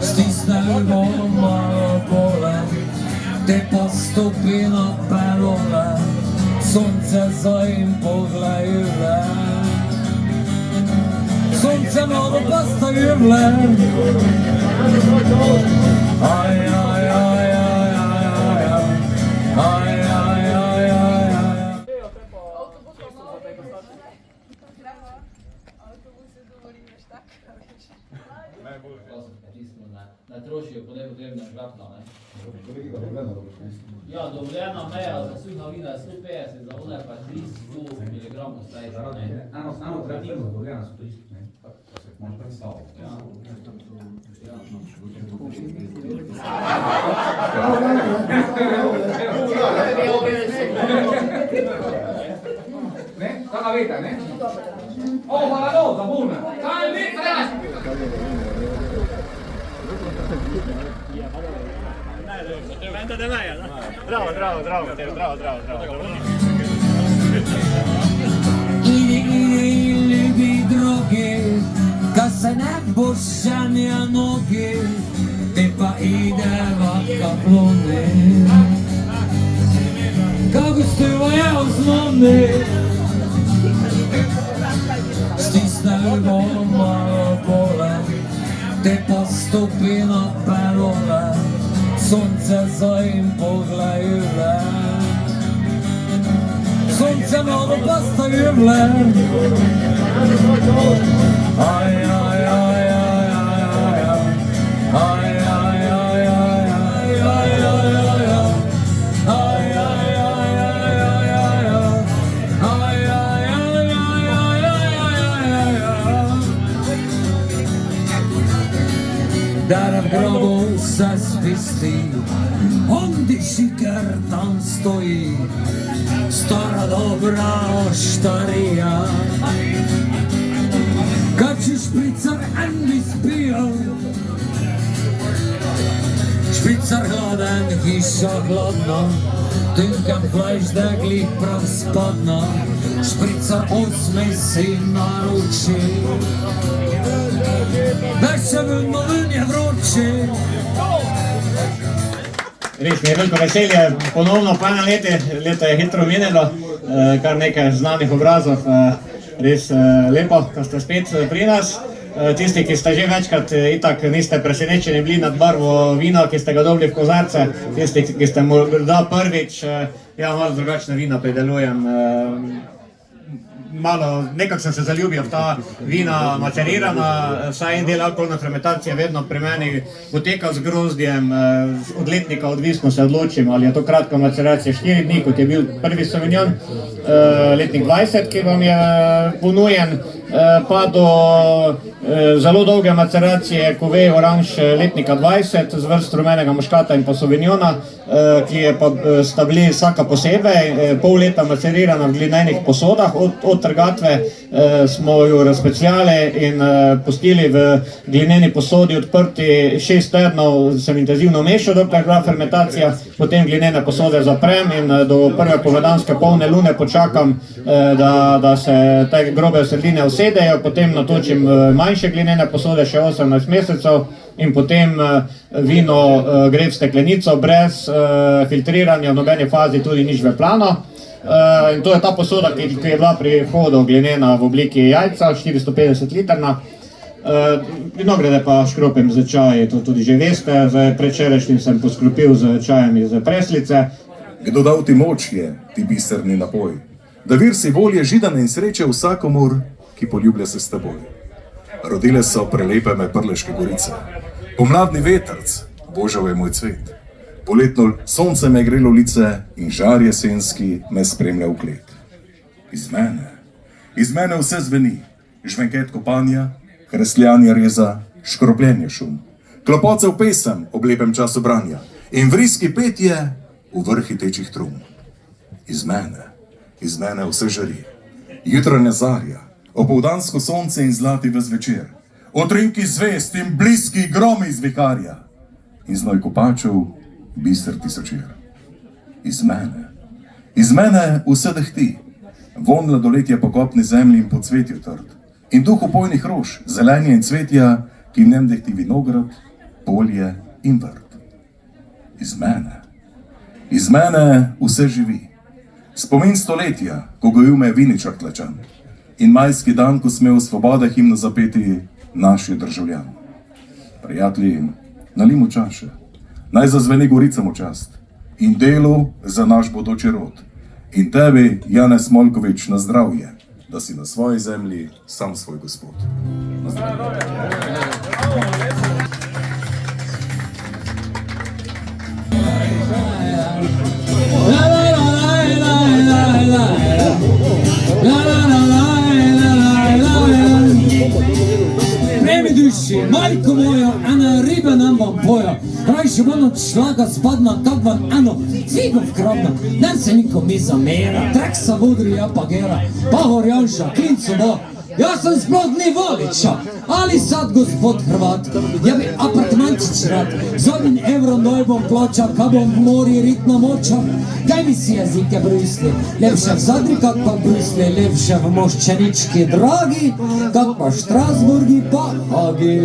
Stisne ljubav malo pole, te pa stopi na pelole, sonce zajim poglejle. Sonce malo pa stajule. Aj, aj, aj, aj, aj, aj, aj, aj, aj, aj, aj. Ne trošijo po nepotrebne žvapla, ne? Ja, dovoljena meja za suha vina je 150, za one pa 300 mg stajša, ne? Eno tretjino dovoljena so 300, ne? Tako se možeš predstaviti. Ne? Taka veta, ne? Ovo pa no, zabune! Kaj vi Idi, ljubi droge, kad se ne boš šanja noge, te pa ideva kaplone. Kako stivajo znone, stisne ljubav malo pole, te pa stopi na pelole, sonce zajim poglejle. Sonce malo pa stajule. Aj, aj, aj, aj, aj, aj, aj, aj, aj, aj, aj, aj, aj, aj. Där av grobu se spisti, ondi šiker tam stoji, stara dobra oštarija. Kad će špricar Andy spio, špricar hladen, hiša hladna, tynkan flajš da glih prav spadna, špricar osmej si naruči. Res mi je veliko veselje, ponovno pa ena leto je hitro minilo, kar nekaj znanih obrazov, res lepo, da ste spet pri nas. Tisti, ki ste že večkrat itak niste presenečeni bili nad barvo vina, ki ste ga dobili v kozarce, tisti, ki ste morda prvič, ja malo drugačne vina pridelujem. Nekako sem se zaljubil v ta vina macerirana, saj en del alkoholne fermentacije vedno pri meni poteka z grozdjem, od letnika odvisno se odločim, ali je to kratka maceracija 4 dni, kot je bil prvi Sauvignon, letnik 20, ki vam je ponujen, pa do zelo dolge maceracije Cuvée Orange letnika 20 z vrst rumenega muškata in pa Sauvignona, ki sta bili vsaka posebej, pol leta macerirana v glinenih posodah. Od trgatve smo jo razpecljali in pustili v glineni posodi odprti 6 tednov, sem intenzivno mešal, dokler je bila fermentacija, potem glinene posode zaprem in do prve povedanske polne lune počakam, da se te grobe sredine usedejo, potem natočim manjše glinene posode še 18 mesecev in potem vino gre v steklenico brez filtriranja, v nobeni fazi tudi nič v plano. In to je ta posoda, ki je bila pri vhodu glinena v obliki jajca, 450 literna. Vinograde pa škropim z čaji, to tudi že veste, predvčerajšnjim sem poskropil z čajem iz preslice. Kdo dal ti moč je, ti biserni napoj, da vir si volje židane in sreče vsakomur, ki poljublja se s teboj. Rodile so prelepe me Prleške gorice, pomladni vetrc, božal je moj cvet. Poletno sonce me grelo lice in žar jesenski me spremlja v klet. Iz mene vse zveni, žvenket kopanja, kresljanje reza, škropljenje šum, klopocev pesem ob lepem času branja in vriski petje v vrhi tečih trum. Iz mene vse žari, jutranja zarja, opoldansko sonce in zlati ves večer, otrinki zvest in bliski gromi iz viharja in znoj kopačev biser tisočer. Iz mene vse dehti, von mladoletja po kopni zemlji in po cvetju trd, in duh upojnih rož, zelenja in cvetja, ki v njem dehti vinograd polje in vrt. Iz mene vse živi. Spomin stoletja, ko gojil me viničar Tlačan, in majski dan, ko sme v svobode himno zapeti naši državljani. Prijatelji, nalimo čaše, naj zazveni Goricam v čast in delu za naš bodoči rod. In tebi, Janez Smolković, na zdravje, da si na svoji zemlji sam svoj gospod. Na zdravje. Premi duši, majko moja, ena riba nam vam poja. Rajši van od šlaga spadna, kak van eno cvigo vkradna. Ne se nikom mi zamera, trek sa vodri, ja pa gera. Pahor Janša, klincu bo. Ja sam sploh ni voliča, ali sad gospod Hrvat, ja bi apartmančić rad, z ovim evrom dojbom ploča, ka bom v mori ritno moča, kaj mi si jezike brisli, lepše v Zadri, kak pa v Brusli, lepše v Moščenički dragi, kak pa Štrasburgi pa Hagi.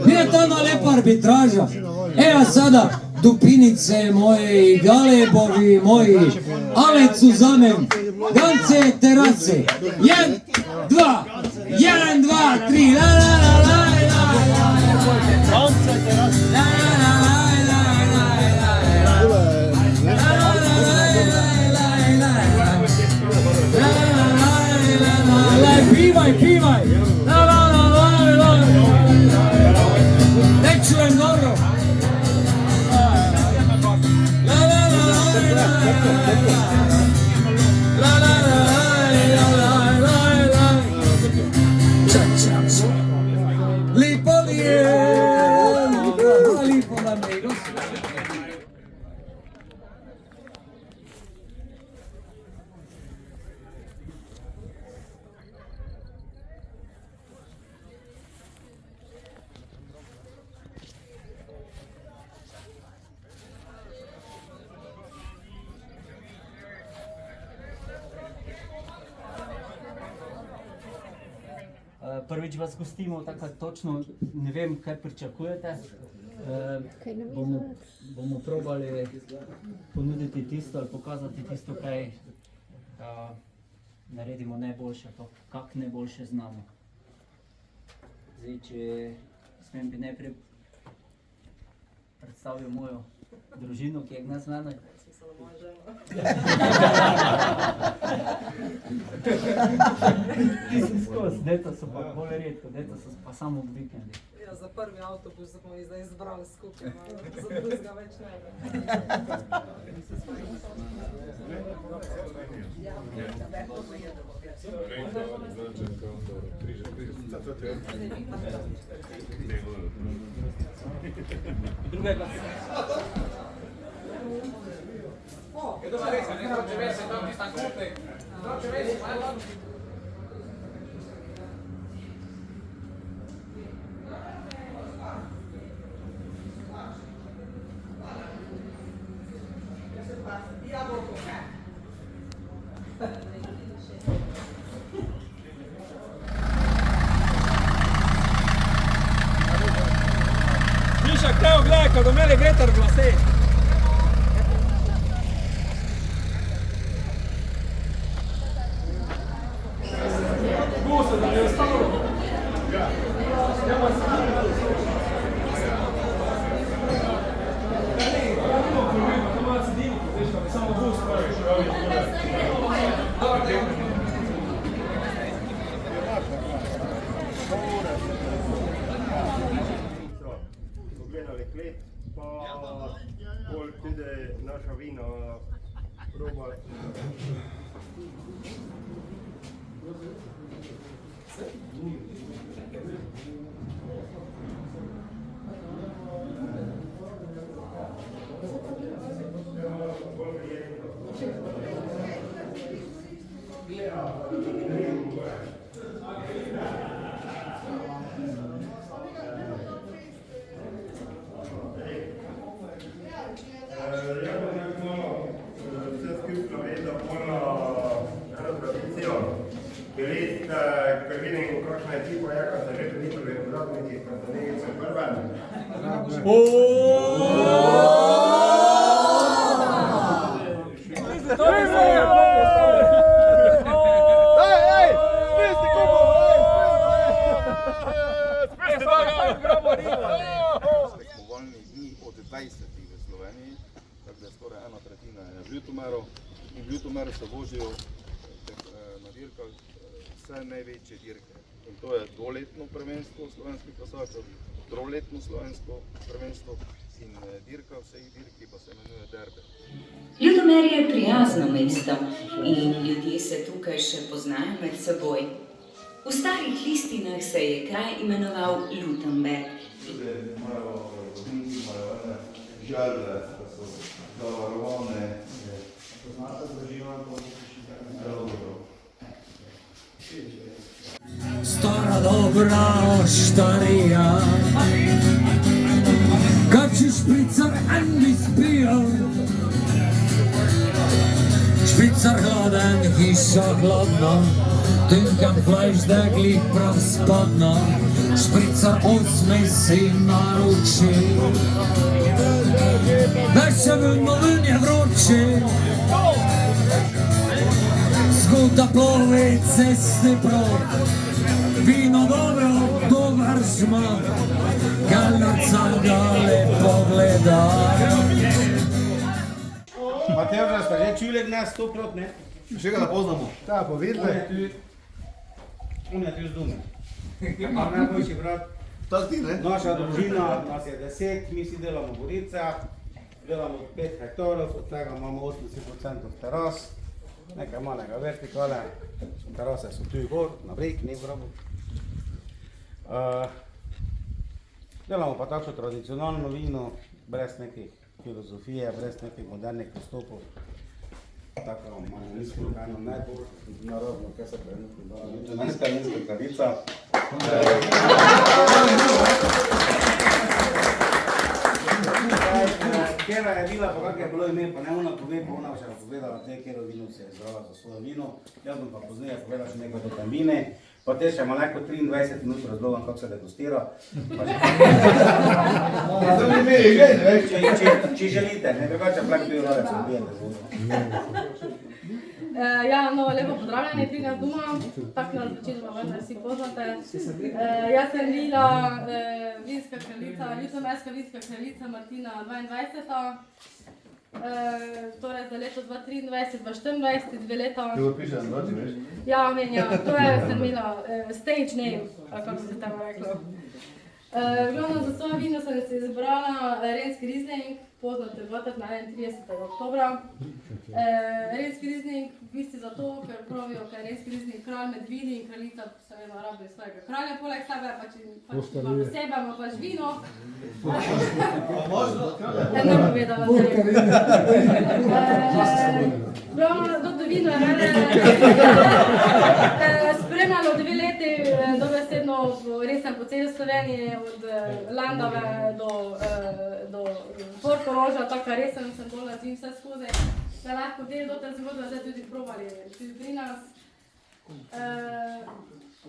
Nije to ona lepa arbitraža, evo sada Dupinice moje i Galebovi moji, Alecu zamem, Gance terase, 1, 2, 1, 2, 3, la la la la la. Pivaj, pivaj, la la la la la. Ne čujem dobro. La la la la la. Lipo li je, lipo nam je, Prvič vas gostimo, tako točno ne vem, kaj pričakujete. Bomo probali ponuditi tisto ali pokazati tisto, kaj naredimo najboljše, kak najboljše znamo. Zdaj, če smem bi najprej predstavil mojo družino, ki je gnas z mano. Ti si skozi, deta so pa bolj redko, deta so pa samo v vikendi. Ja, za prvi avtobus smo jih zdaj izbrali skupaj, za drugega več ne. Drugega. Mišak, teo gledaj, ko do mene veter v lase. Pogledali klet, pa bolj tudi naša vina probali. Vse skupaj je, da polna ena tradicija. Belet, tipo jaka se že pripravi uradniki, kolegice prve. Tekmovalni dni od 20 v Sloveniji, tako da je skoraj 1/3 je v Ljutomeru. In v Ljutomeru se vozijo na dirkah vse največje dirke. In to je dvoletno prvenstvo slovenskih kasačev, troletno slovensko prvenstvo in dirka vseh dirki pa se imenuje derbe. Ljutomer je prijazno mesto in ljudje se tukaj še poznajo med seboj. V starih listinah se je kraj imenoval Ljutenberg. Tudi imajo vodniki, imajo ene želve, da so zavarovane. Poznate družino, to je zelo dobro. Stara dobra oštarija, kači špricar en bi spijal. Špricar hladen, hiša hladna, tynkan flajš degli prav spadna. Špricar 8 si naruči, veče vino ven je vroči. Zguta plovi cestni prok, vino dobro, dober žmak, Galjica ga lepo gleda. Matevža, ste že čuli nas 100%, ne? Še ga ne poznamo. Da, pa vidite. On je tu z Dume. Ampak najboljši brat. Tak ti, ne? Naša družina, nas je 10, mi si delamo v Goricah, delamo 5 hektarov, od tega imamo 80% teras, nekaj malega vertikale, terase so tu gor, na breg, ne v Rabu. Delamo pa takšno tradicionalno vino, brez nekih filozofije, brez nekih modernih pristopov. Tako imamo mislim, eno najbolj narodno, kaj se trenutno da. Ljutomerska vinska kraljica. Kera je bila, pa kak je bilo ime, pa ne ona pove, pa ona še povedala te, kero vino se je zdrava za svoje vino. Jaz bom pa pozneje povedal še nekaj do tam vine, pa te še ima neko 23 minut razlogam, kako se degustira. Če želite, ne drugače plak bil radec odbijete zvojo. Ja, no, lepo pozdravljeni pri nas doma, tako nas večinoma vendar vsi poznate. Jaz sem Lila, vinska kraljica, ljutomerska vinska kraljica Martina 22. Torej za leto 2023-2024, 2 leta. Ti bo piše na noči, veš? Ja, menja, to je sem imela stage name, kako bi se tamo reklo. Glavno za svoje vino sem se izbrala Renski Riesling, poznate 31. oktobra. Renski Riesling v bistvu zato, ker pravijo, ker je Renski Riesling kralj med vini in kraljica seveda rabi svojega kralja poleg sebe, pač ima posebej, ima pač vino. Ne bom povedala Glavno, to vino je mene spremljalo 2 leti, dobesedno res sem po celi Sloveniji, od Landave do Portoroža, tako res sem bolj nazvim vse skozi, da lahko del do te zgodbe zdaj tudi probali tudi pri nas.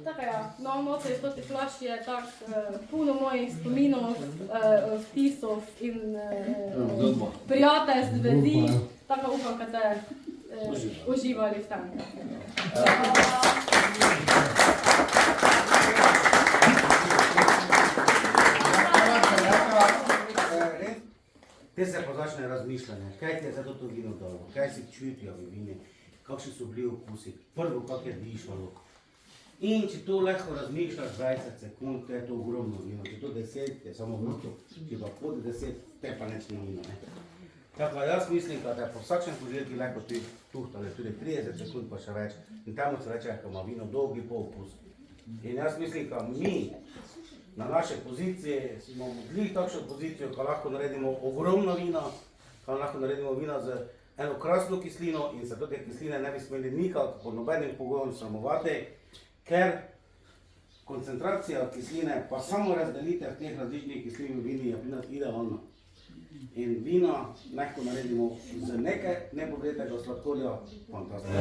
Tako ja, no, notri v toti flaši je tako puno mojih spominov, vtisov in prijateljstv, vezi, tako upam, da ste uživali v tem. Te se pa začne razmišljanje, kaj ti je zato to vino dalo, kaj si čutijo v vini, kakšni so bili okusi, prvo kak je dišalo. In če to lahko razmišljaš 20 sekund, to je to ogromno vino, če to 10 je samo vrto, če pa pod 10, te pa neč ni vino. Tako jaz mislim, da je po vsakšnem poželjki lahko ti tuhtali tudi 30 sekund pa še več. In tamo se reče, da ima vino dolgi pookus. In jaz mislim, da mi na naše pozicije smo mogli takšno pozicijo, ko lahko naredimo ogromno vina, ko lahko naredimo vina z eno krasno kislino in se te kisline ne bi smeli nikak pod nobenim pogojem sramovati, ker koncentracija kisline pa samo razdelitev teh različnih kislin v vini je pri nas idealna. In vino lahko naredimo z nekaj nepogretega sladkorja, fantastično.